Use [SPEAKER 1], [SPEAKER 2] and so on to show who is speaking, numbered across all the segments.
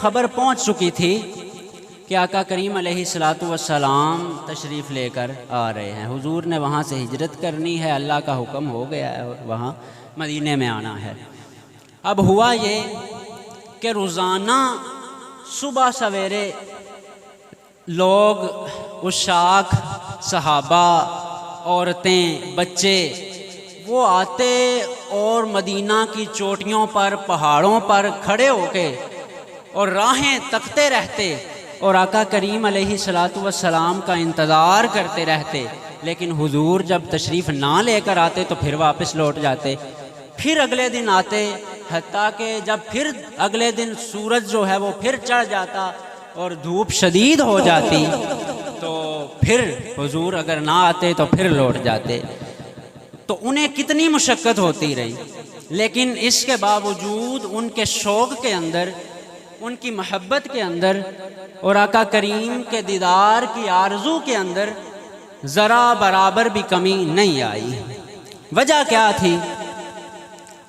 [SPEAKER 1] ख़बर पहुंच चुकी थी कि आका करीम अलैहिस्सलातु वस्सलाम तशरीफ़ लेकर आ रहे हैं। हुजूर ने वहाँ से हिजरत करनी है, अल्लाह का हुक्म हो गया है और वहाँ मदीने में आना है। अब हुआ ये कि रोज़ाना सुबह सवेरे लोग, उशाक, सहाबा, औरतें, बच्चे वो आते और मदीना की चोटियों पर, पहाड़ों पर खड़े होके और राहें तकते रहते और आका करीम अलैहिस्सलातु वस्सलाम का इंतज़ार करते रहते। लेकिन हुजूर जब तशरीफ़ ना लेकर आते तो फिर वापस लौट जाते। फिर अगले दिन आते, हत्ता कि जब फिर अगले दिन सूरज जो है वो फिर चढ़ जाता और धूप शदीद हो जाती तो फिर हुजूर अगर ना आते तो फिर लौट जाते। तो उन्हें कितनी मुशक्क़त होती रही, लेकिन इसके बावजूद उनके शौक़ के अंदर, उनकी मोहब्बत के अंदर और आका करीम के दीदार की आरज़ू के अंदर ज़रा बराबर भी कमी नहीं आई। वजह क्या थी?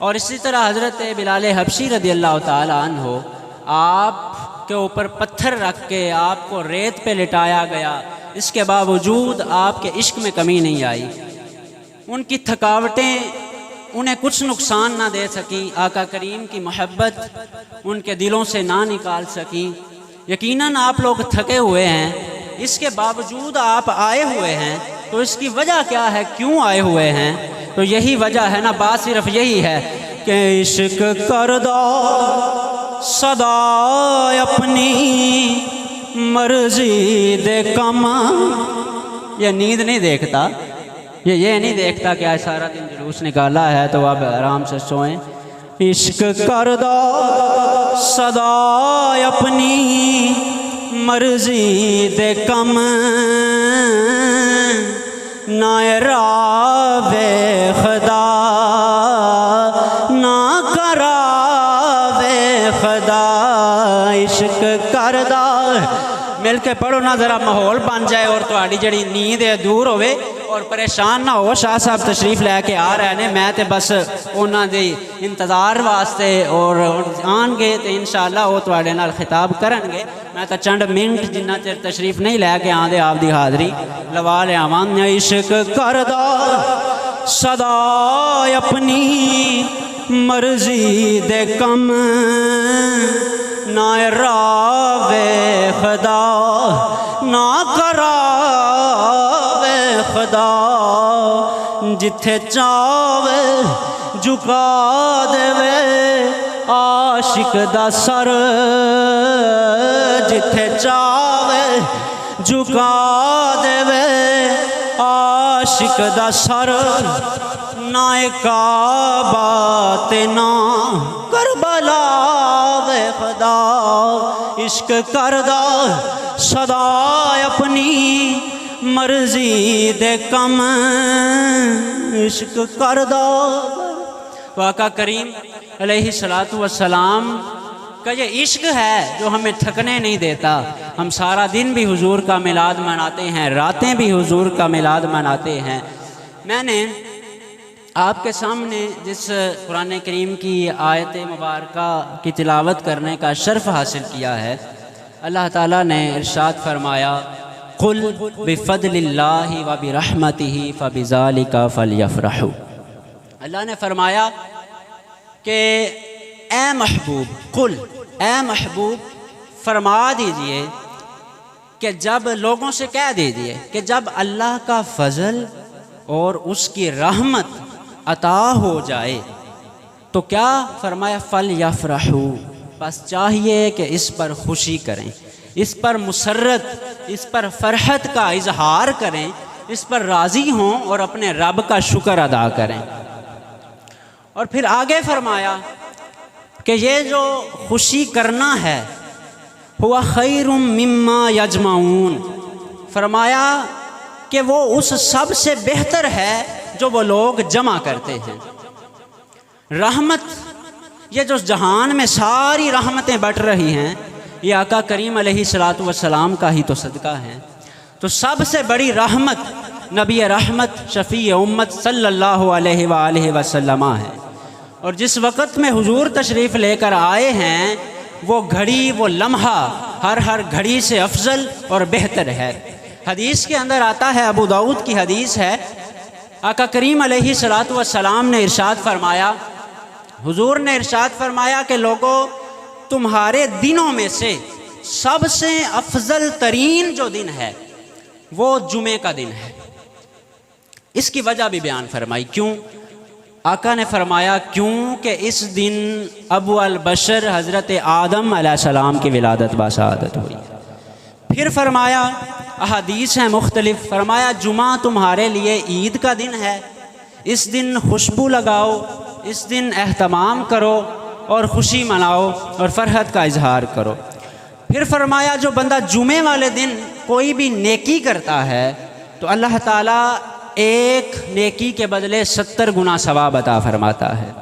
[SPEAKER 1] और इसी तरह हज़रत बिलाल हबशी रदियल्लाहु ताला अन्हो, आप के ऊपर पत्थर रख के आपको रेत पे लिटाया गया, इसके बावजूद आपके इश्क में कमी नहीं आई। उनकी थकावटें उन्हें कुछ नुकसान ना दे सकी, आका करीम की मोहब्बत उनके दिलों से ना निकाल सकी। यकीनन आप लोग थके हुए हैं, इसके बावजूद आप आए हुए हैं, तो इसकी वजह क्या है, क्यों आए हुए हैं? तो यही वजह है ना, बात सिर्फ यही है कि इश्क कर दो सदा अपनी मर्जी दे कम। ये नींद नहीं देखता, ये नहीं देखता कि आज सारा दिन जुलूस निकाला है तो अब आराम से सोएं। इश्क कर दो सदा अपनी मर्जी दे कम, ना रावे खुदा ना करावे खुदा। इश्क कर दो, मिल के पढ़ो ना, ज़रा माहौल बन जाए और तुम्हारी जड़ी नींद है दूर होवे और परेशान ना हो। शाह साहब तशरीफ़ लैके आ रहे ने, मैं तो बस उन्होंने दे इंतज़ार वास्ते और आन गए तो इंशाअल्लाह वो तुहाडे नाल खिताब करनगे। मैं तो चंद मिनट जिन्ना चिर तशरीफ़ नहीं लैके आंदे आपकी हाज़री लवा लियावां। इश्क कर दो सदा अपनी मर्जी दे कम, ना रावे खुदा ना करावे खुदा। जिथे चावे झुका देवे आशिक दा सर, जिथे चावे झुका देवे आशिक दा सर। ना काबा ते ना करबला वे खुदा। इश्क कर दो सदा अपनी मर्जी दे कम, इश्क कर दो। आका करीम अलैहिस्सलातु वस्सलाम का ये इश्क है जो हमें थकने नहीं देता। हम सारा दिन भी हुजूर का मिलाद मनाते हैं, रातें भी हुजूर का मिलाद मनाते हैं। मैंने आपके सामने जिस कुरान करीम की आयत मुबारका की तिलावत करने का शर्फ हासिल किया है, अल्लाह ताला ने इरशाद फरमाया, कुल बिफदलिल्लाहि व बिरहमतिही फबिज़ालिका फलयफ़रहू। अल्लाह ने फरमाया कि ए महबूब, कुल ए महबूब फरमा दीजिए कि जब लोगों से कह दीजिए कि जब अल्लाह का फजल और उसकी रहमत अता हो जाए तो क्या फरमाया, फल यफ़रहू, बस चाहिए कि इस पर खुशी करें, इस पर मुसर्रत, इस पर फरहत का इजहार करें, इस पर राज़ी हों और अपने रब का शुक्र अदा करें। और फिर आगे फरमाया कि ये जो खुशी करना है हुआ खैरुम मिम्मा यजमाऊन, फरमाया कि वो उस सब से बेहतर है जो वो लोग जमा करते हैं। रहमत, ये जो जहान में सारी रहमतें बट रही हैं, ये आका करीम अलैहिस्सलातु वस्सलाम का ही तो सदका है। तो सबसे बड़ी रहमत नबी रहमत शफ़ी उम्मत सल्लल्लाहु अलैहि वसल्लम है। और जिस वक़्त में हुजूर तशरीफ़ लेकर आए हैं वो घड़ी, वो लम्हा हर घड़ी से अफजल और बेहतर है। हदीस के अंदर आता है, अबू दाऊद की हदीस है, आका करीम अलैहिस्सलातु वस्सलाम ने इरशाद फरमाया, हुजूर ने इरशाद फरमाया कि लोगों, तुम्हारे दिनों में से सबसे अफजल तरीन जो दिन है वो जुमे का दिन है। इसकी वजह भी बयान फरमाई, क्यों? आका ने फरमाया क्योंकि इस दिन अबू अल बशर हज़रत आदम अलैहिस्सलाम की विलादत बाशहादत हुई। फिर फरमाया, अहादीस हैं मुख्तलिफ, फरमाया जुमा तुम्हारे लिए ईद का दिन है, इस दिन खुशबू लगाओ, इस दिन एहतमाम करो और ख़ुशी मनाओ और फ़रहत का इजहार करो। फिर फरमाया जो बंदा जुमे वाले दिन कोई भी नेकी करता है तो अल्लाह ताला एक नेकी के बदले 70 गुना सवाब अता फरमाता है।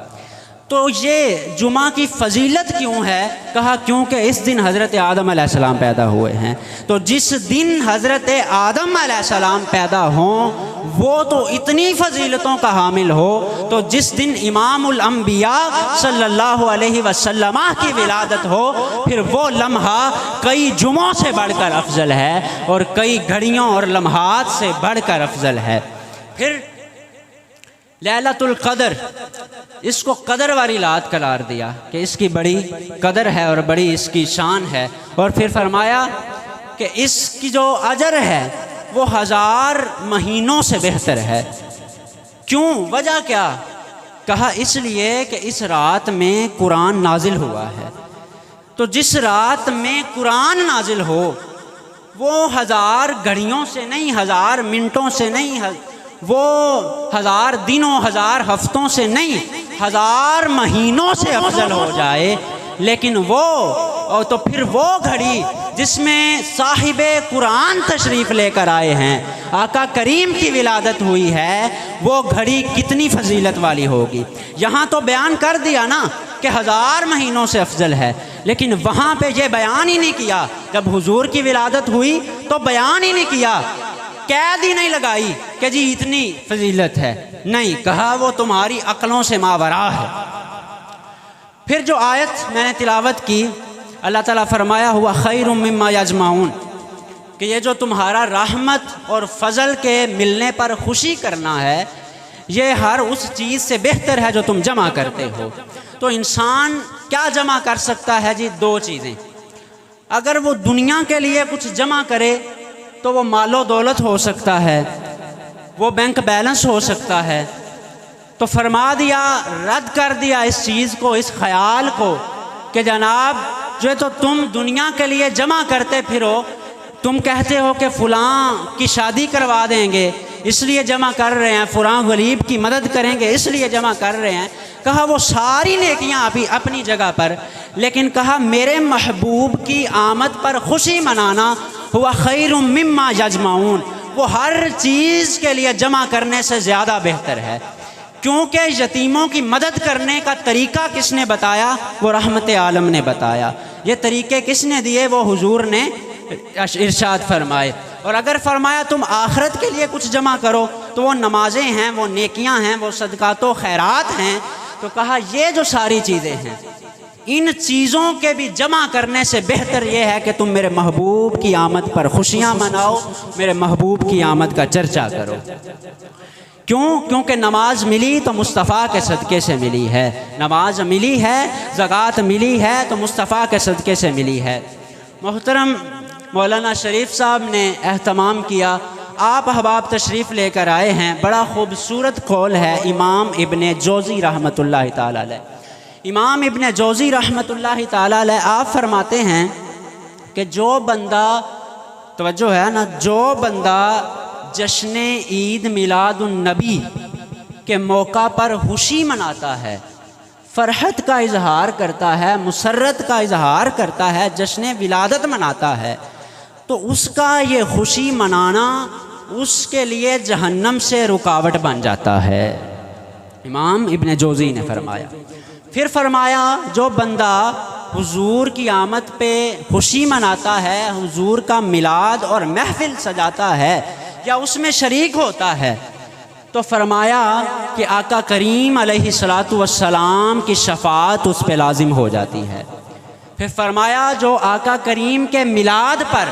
[SPEAKER 1] तो ये जुमा की फजीलत क्यों है? कहा क्योंकि इस दिन हज़रत आदम अलैहिस्सलाम पैदा हुए हैं। तो जिस दिन हज़रत आदम अलैहिस्सलाम पैदा हों वो तो इतनी फजीलतों का हामिल हो, तो जिस दिन इमामुल अंबिया सल्लल्लाहु अलैहि वसल्लम की विलादत हो फिर वो लम्हा कई जुमों से बढ़कर अफजल है और कई घड़ियों और लम्हात से बढ़कर अफजल है। फिर लैलतुल क़द्र, इसको कदर वाली रात करार दिया कि इसकी बड़ी कदर है और बड़ी इसकी शान है। और फिर फरमाया कि इसकी जो अजर है वो 1000 महीनों से बेहतर है। क्यों? वजह क्या? कहा इसलिए कि इस रात में कुरान नाजिल हुआ है। तो जिस रात में कुरान नाजिल हो वो 1000 घड़ियों से नहीं, 1000 मिनटों से नहीं, वो 1000 दिनों, 1000 हफ्तों से नहीं, 1000 महीनों से अफजल हो जाए। लेकिन वो और तो फिर वो घड़ी जिसमें साहिबे कुरान तशरीफ़ लेकर आए हैं, आका करीम की विलादत हुई है, वो घड़ी कितनी फजीलत वाली होगी। यहाँ तो बयान कर दिया ना कि 1000 महीनों से अफजल है, लेकिन वहाँ पे ये बयान ही नहीं किया। जब हुजूर की विलादत हुई तो बयान ही नहीं किया, कैद ही नहीं लगाई कि जी इतनी फजीलत है, नहीं, कहा वो तुम्हारी अक्लों से मावरा है। फिर जो आयत मैंने तिलावत की, अल्लाह ताला फरमाया हुआ खैरुम मिम्मा यजमाऊन, कि ये जो तुम्हारा रहमत और फजल के मिलने पर खुशी करना है ये हर उस चीज़ से बेहतर है जो तुम जमा करते हो। तो इंसान क्या जमा कर सकता है जी? 2 चीज़ें। अगर वो दुनिया के लिए कुछ जमा करे तो वो मालो दौलत हो सकता है, वो बैंक बैलेंस हो सकता है। तो फरमा दिया, रद्द कर दिया इस चीज़ को, इस ख्याल को कि जनाब जो तो तुम दुनिया के लिए जमा करते फिरो, तुम कहते हो कि फ़लाँ की शादी करवा देंगे इसलिए जमा कर रहे हैं, फ़लाँ गरीब की मदद करेंगे इसलिए जमा कर रहे हैं। कहा वो सारी नेकियां अभी अपनी जगह पर, लेकिन कहा मेरे महबूब की आमद पर खुशी मनाना हुआ खैरुम मिम्मा यजमाऊन, वो हर चीज़ के लिए जमा करने से ज़्यादा बेहतर है। क्योंकि यतीमों की मदद करने का तरीका किसने बताया? वो रहमत आलम ने बताया। ये तरीके किसने दिए? वो हुजूर ने इरशाद फरमाए। और अगर फरमाया तुम आखिरत के लिए कुछ जमा करो तो वो नमाजें हैं, वो नेकियां हैं, वो सदकातो खैरात हैं। तो कहा ये जो सारी चीज़ें हैं इन चीज़ों के भी जमा करने से बेहतर ये है कि तुम मेरे महबूब की आमद पर खुशियाँ मनाओ, मेरे महबूब की आमद का चर्चा करो। क्यों? क्योंकि नमाज मिली तो मुस्तफ़ा के सदक़े से मिली है, नमाज मिली है, ज़कात मिली है तो मुस्तफ़ा के सदक़े से मिली है। मोहतरम मौलाना शरीफ साहब ने एहतमाम किया, आप अहबाब तशरीफ़ लेकर आए हैं, बड़ा खूबसूरत कौल है इमाम इब्ने जौज़ी रहमतुल्लाहि ताला अलैह। इमाम इब्ने जौज़ी रहमतुल्लाहि ताला अलैह आप फरमाते हैं कि जो बंदा, तवज्जो है ना, जो बंदा जश्न ईद मिलादुन्नबी के मौका पर खुशी मनाता है, फ़रहत का इजहार करता है, मुसर्रत का इजहार करता है, जश्न विलादत मनाता है, तो उसका ये खुशी मनाना उसके लिए जहन्नम से रुकावट बन जाता है। इमाम इब्ने जौज़ी ने फरमाया। फिर फरमाया जो बंदा हुजूर की आमद पे खुशी मनाता है, हुजूर का मिलाद और महफिल सजाता है या उसमें शरीक होता है, तो फरमाया कि आका करीम अलैहिस्सलातु वस्सलाम की शफ़ाअत उस पे लाजिम हो जाती है। फिर फरमाया जो आका करीम के मिलाद पर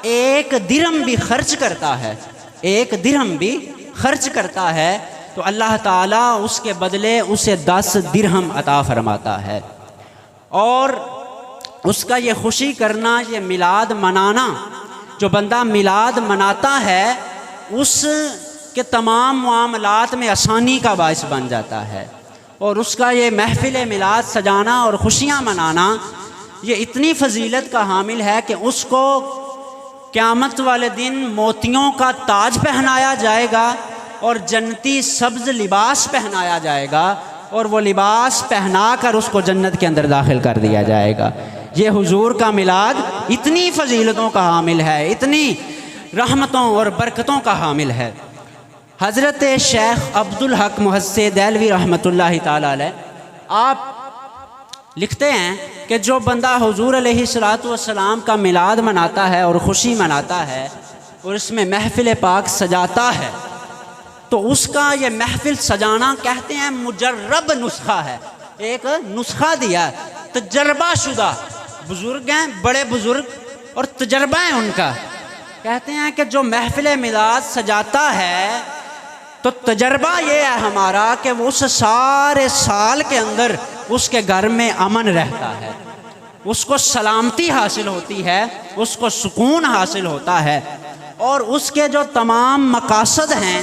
[SPEAKER 1] एक दिरहम भी खर्च करता है, एक दिरहम भी खर्च करता है, तो अल्लाह ताला उसके बदले उसे 10 दिरहम अता फरमाता है। और उसका ये खुशी करना, ये मिलाद मनाना, जो बंदा मिलाद मनाता है उसके तमाम मामलात में आसानी का बाइस बन जाता है। और उसका ये महफिल मिलाद सजाना और खुशियाँ मनाना ये इतनी फजीलत का हामिल है कि उसको क़यामत वाले दिन मोतियों का ताज पहनाया जाएगा और जन्नती सब्ज़ लिबास पहनाया जाएगा और वो लिबास पहना कर उसको जन्नत के अंदर दाखिल कर दिया जाएगा। ये हुजूर का मिलाद इतनी फजीलतों का हामिल है, इतनी रहमतों और बरकतों का हामिल है। हज़रत शेख अब्दुल हक मुहस्से देलवी रहमतुल्लाहि ताला अलैह आप लिखते हैं कि जो बंदा हुजूर अलैहिस्सलातु वस्सलाम का मिलाद मनाता है और ख़ुशी मनाता है और इसमें महफिल पाक सजाता है, तो उसका ये महफिल सजाना कहते हैं मुजर्रब नुस्खा है। एक नुस्खा दिया, तजर्बाशुदा बुज़ुर्ग हैं, बड़े बुज़ुर्ग और तजर्बा है उनका। कहते हैं कि जो महफिल मिलाद सजाता है तो तजर्बा ये है हमारा कि वो उस सारे साल के अंदर उसके घर में अमन रहता है, उसको सलामती हासिल होती है, उसको सुकून हासिल होता है और उसके जो तमाम मकासद हैं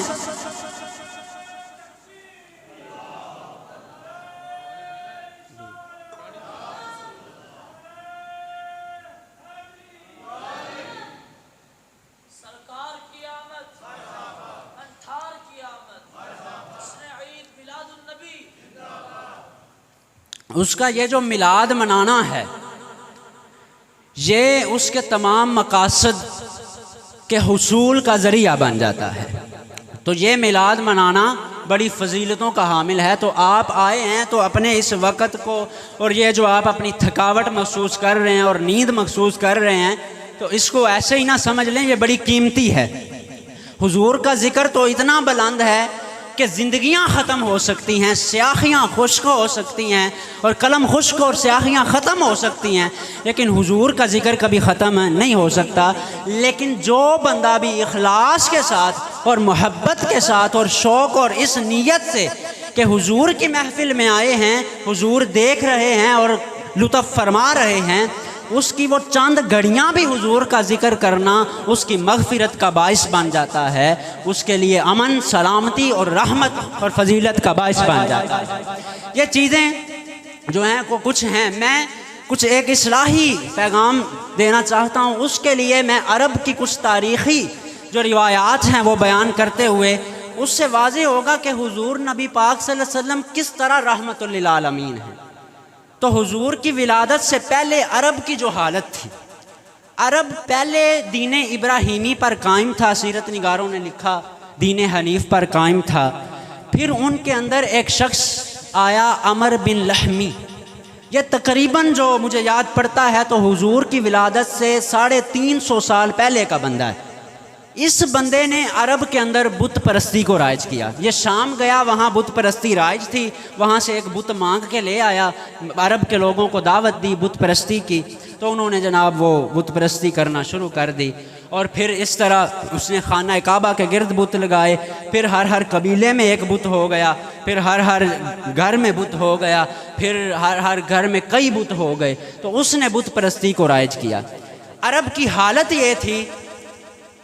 [SPEAKER 1] उसका ये जो मिलाद मनाना है ये उसके तमाम मकासद के हुसूल का ज़रिया बन जाता है। तो ये मिलाद मनाना बड़ी फ़जीलतों का हामिल है। तो आप आए हैं तो अपने इस वक़्त को और ये जो आप अपनी थकावट महसूस कर रहे हैं और नींद महसूस कर रहे हैं, तो इसको ऐसे ही ना समझ लें, ये बड़ी कीमती है। हुजूर का ज़िक्र तो इतना बुलंद है कि ज़िंदगियाँ ख़त्म हो सकती हैं, स्याहियाँ खुश्क हो सकती हैं और कलम खुश्क और स्याहियाँ ख़त्म हो सकती हैं, लेकिन हुजूर का ज़िक्र कभी ख़त्म नहीं हो सकता। लेकिन जो बंदा भी इखलास के साथ और मोहब्बत के साथ और शौक़ और इस नीयत से कि हुजूर की महफिल में आए हैं, हुजूर देख रहे हैं और लुत्फ़ फरमा रहे हैं, उसकी वो चंद घड़ियाँ भी हुजूर का ज़िक्र करना उसकी मग़फ़िरत का बाइस बन जाता है, उसके लिए अमन, सलामती और रहमत और फजीलत का बाइस बन जाता है। ये चीज़ें जो हैं वो कुछ हैं, मैं कुछ एक इस्लाही पैगाम देना चाहता हूँ। उसके लिए मैं अरब की कुछ तारीख़ी जो रिवायात हैं वो बयान करते हुए उससे वाज़ेह होगा कि हुजूर नबी पाक सल्लल्लाहु अलैहि वसल्लम किस तरह रहमतुल लिल आलमीन हैं। तो हुजूर की विलादत से पहले अरब की जो हालत थी, अरब पहले दीन इब्राहीमी पर कायम था, सीरत निगारों ने लिखा दीन हनीफ पर कायम था। फिर उनके अंदर एक शख्स आया अमर बिन लहमी, ये तकरीबन जो मुझे याद पड़ता है तो हुजूर की विलादत से 350 साल पहले का बंदा है। इस बंदे ने अरब के अंदर बुत परस्ती को राइज किया। ये शाम गया, वहाँ बुत परस्ती राइज थी, वहाँ से एक बुत मांग के ले आया, अरब के लोगों को दावत दी बुत परस्ती की, तो उन्होंने जनाब वो बुत परस्ती करना शुरू कर दी। और फिर इस तरह उसने खाना काबा के गिर्द बुत लगाए, फिर हर कबीले में एक बुत हो गया, फिर हर घर में बुत हो गया, फिर हर घर में कई बुत हो गए। तो उसने बुत परस्ती को राइज किया। अरब की हालत ये थी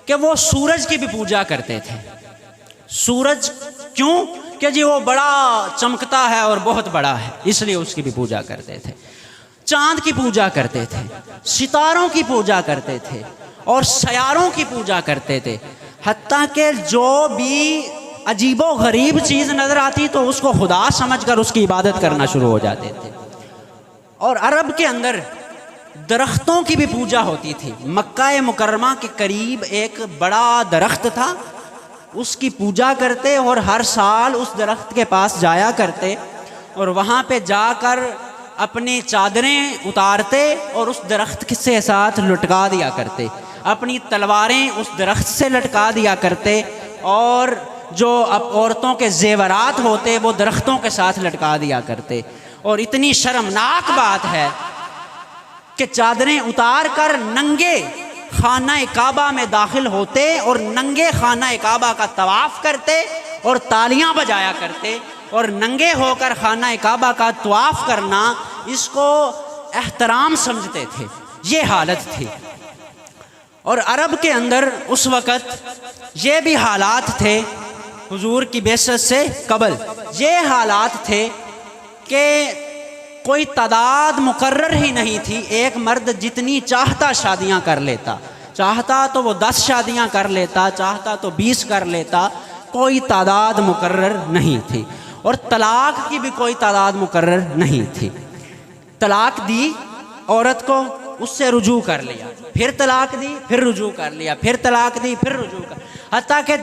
[SPEAKER 1] कि वो सूरज की भी पूजा करते थे। सूरज क्यों? कि जी वो बड़ा चमकता है और बहुत बड़ा है, इसलिए उसकी भी पूजा करते थे। चांद की पूजा करते थे, सितारों की पूजा करते थे और सयारों की पूजा करते थे। हत्ता कि जो भी अजीबो गरीब चीज़ नज़र आती तो उसको खुदा समझकर उसकी इबादत करना शुरू हो जाते थे। और अरब के अंदर दरख्तों की भी पूजा होती थी। मक्का मुकर्रमा के करीब एक बड़ा दरख्त था, उसकी पूजा करते और हर साल उस दरख्त के पास जाया करते और वहाँ पे जाकर अपनी चादरें उतारते और उस दरख्त से साथ लटका दिया करते, अपनी तलवारें उस दरख्त से लटका दिया करते और जो अब औरतों के जेवरात होते वो दरख्तों के साथ लटका दिया करते। और इतनी शर्मनाक बात है कि चादरें उतार कर नंगे खाना काबा में दाखिल होते और नंगे खाना काबा का तवाफ़ करते और तालियां बजाया करते, और नंगे होकर खाना काबा का तवाफ़ करना इसको एहतराम समझते थे। ये हालत थी। और अरब के अंदर उस वक़्त ये भी हालात थे, हुजूर की बेइज्जत से कबल ये हालात थे कि कोई तादाद मुकर्रर ही नहीं थी। एक मर्द जितनी चाहता शादियां कर लेता, चाहता तो वो 10 शादियां कर लेता, चाहता तो 20 कर लेता, कोई तादाद मुकर्रर नहीं थी। और तलाक की भी कोई तादाद मुकर्रर नहीं थी। तलाक दी औरत को, उससे रुजू कर लिया, फिर तलाक दी, फिर रुजू कर लिया, फिर तलाक दी, फिर रुजू कर, हत्ता कि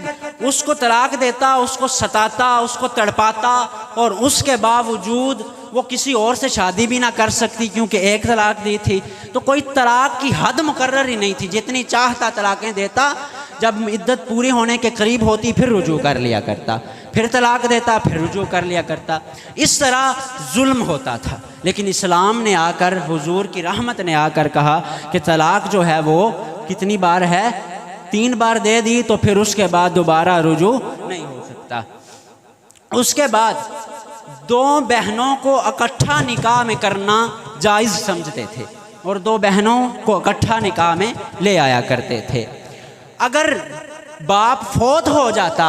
[SPEAKER 1] उसको तलाक देता, उसको सताता, उसको तड़पाता, और उसके बावजूद वो किसी और से शादी भी ना कर सकती क्योंकि एक तलाक दी थी। तो कोई तलाक की हद मुकर्रर ही नहीं थी, जितनी चाहता तलाक़ें देता। जब इद्दत पूरी होने के करीब होती फिर रुजू कर लिया करता, फिर तलाक देता, फिर रुजू कर लिया करता। इस तरह जुल्म होता था। लेकिन इस्लाम ने आकर, हुजूर की रहमत ने आकर कहा कि तलाक जो है वो कितनी बार है, 3 बार दे दी तो फिर उसके बाद दोबारा रुजू नहीं हो सकता। उसके बाद 2 बहनों को इकट्ठा निकाह में करना जायज़ समझते थे और 2 बहनों को इकट्ठा निकाह में ले आया करते थे। अगर बाप फौत हो जाता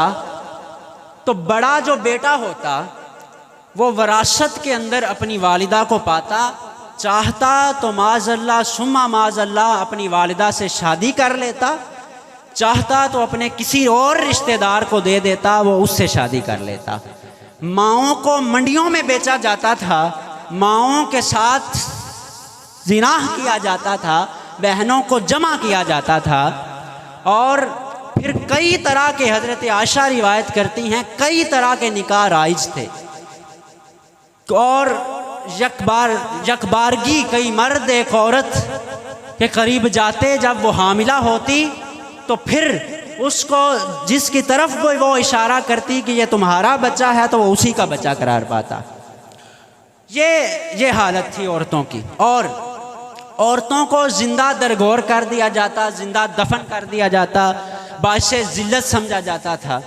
[SPEAKER 1] तो बड़ा जो बेटा होता वो वरासत के अंदर अपनी वालिदा को पाता, चाहता तो माज़अल्लाह सुम्मा माज़अल्लाह अपनी वालिदा से शादी कर लेता, चाहता तो अपने किसी और रिश्तेदार को दे देता, वो उससे शादी कर लेता। माओं को मंडियों में बेचा जाता था, माओं के साथ जिनाह किया जाता था, बहनों को जमा किया जाता था। और फिर कई तरह के, हज़रत आयशा रिवायत करती हैं, कई तरह के निकाह राइज थे। और यकबारगी कई मर्द एक औरत के करीब जाते, जब वो हामिला होती तो फिर उसको जिसकी तरफ वो इशारा करती कि ये तुम्हारा बच्चा है तो वो उसी का बच्चा करार पाता। ये हालत थी औरतों की। और औरतों को जिंदा दरगोर कर दिया जाता, जिंदा दफन कर दिया जाता, बाइसे जिल्लत समझा जाता था।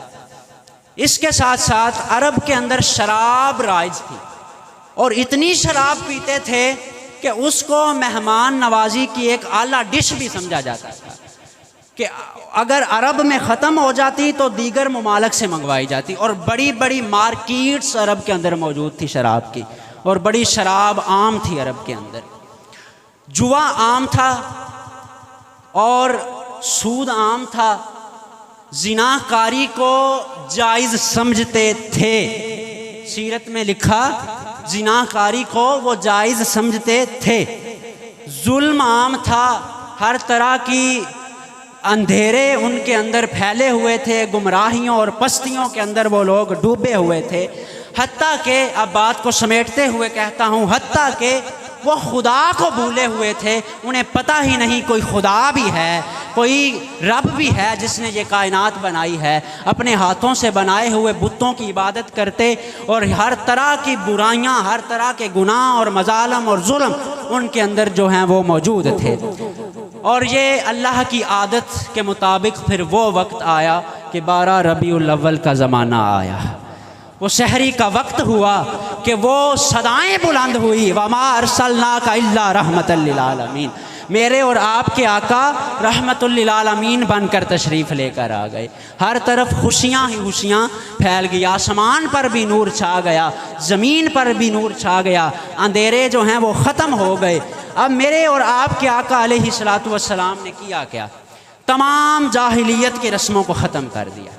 [SPEAKER 1] इसके साथ साथ अरब के अंदर शराब राइज थी और इतनी शराब पीते थे कि उसको मेहमान नवाजी की एक आला डिश भी समझा जाता था कि अगर अरब में ख़त्म हो जाती तो दीगर ममालिक से मंगवाई जाती। और बड़ी बड़ी मार्केट्स अरब के अंदर मौजूद थी शराब की, और बड़ी शराब आम थी अरब के अंदर। जुआ आम था और सूद आम था। जिनाकारी को जायज़ समझते थे। सीरत में लिखा, जिनाकारी को वो जायज़ समझते थे। जुल्म आम था, हर तरह की अंधेरे उनके अंदर फैले हुए थे, गुमराहियों और पस्तियों के अंदर वो लोग डूबे हुए थे। हत्ता के, अब बात को समेटते हुए कहता हूँ, हत्ता के वो खुदा को भूले हुए थे। उन्हें पता ही नहीं कोई खुदा भी है, कोई रब भी है जिसने ये कायनात बनाई है। अपने हाथों से बनाए हुए बुतों की इबादत करते और हर तरह की बुराइयां, हर तरह के गुनाह और मजालम और जुल्म उनके अंदर जो हैं वो मौजूद थे। और ये अल्लाह की आदत के मुताबिक फिर वो वक्त आया कि 12 रबीउल अव्वल का ज़माना आया। वो सहरी का वक्त हुआ कि वो सदाएं बुलंद हुई, वमा अरसलनाका इल्ला रहमतल लिल आलमीन। मेरे और आपके आका रहमतुल लिल आलमीन बनकर तशरीफ़ लेकर आ गए। हर तरफ खुशियाँ ही खुशियाँ फैल गई। आसमान पर भी नूर छा गया, ज़मीन पर भी नूर छा गया। अंधेरे जो हैं वो ख़त्म हो गए। अब मेरे और आपके आका अलैहिस्सलातु वस्सलाम ने किया क्या? तमाम जाहिलियत की रस्मों को ख़त्म कर दिया।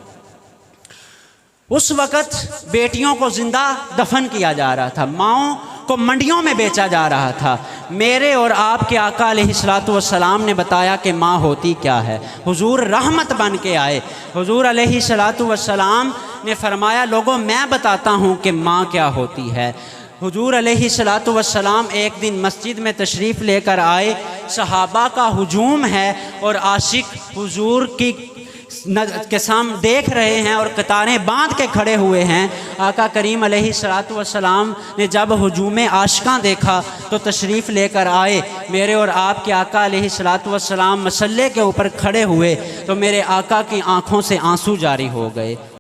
[SPEAKER 1] उस वक़्त बेटियों को ज़िंदा दफन किया जा रहा था, माओं को मंडियों में बेचा जा रहा था। मेरे और आपके आका अलैहिस्सलातु वस्सलाम ने बताया कि माँ होती क्या है। हुजूर रहमत बन के आए। हुजूर अलैहिस्सलातु वस्सलाम ने फरमाया, लोगों मैं बताता हूँ कि माँ क्या होती है। हुजूर अलैहिस्सलातु वस्सलाम एक दिन मस्जिद में तशरीफ़ लेकर आए। सहाबा का हुजूम है और आशिक हुजूर की के सामने देख रहे हैं और कतारें बांध के खड़े हुए हैं। आका करीम अलैहिस्सलातु वस्सलाम ने जब हुजूम आशिकां देखा तो तशरीफ़ लेकर आए। मेरे और आपके आका अलैहिस्सलातु वस्सलाम मसल्ले के ऊपर खड़े हुए तो मेरे आका की आंखों से आंसू जारी हो गए।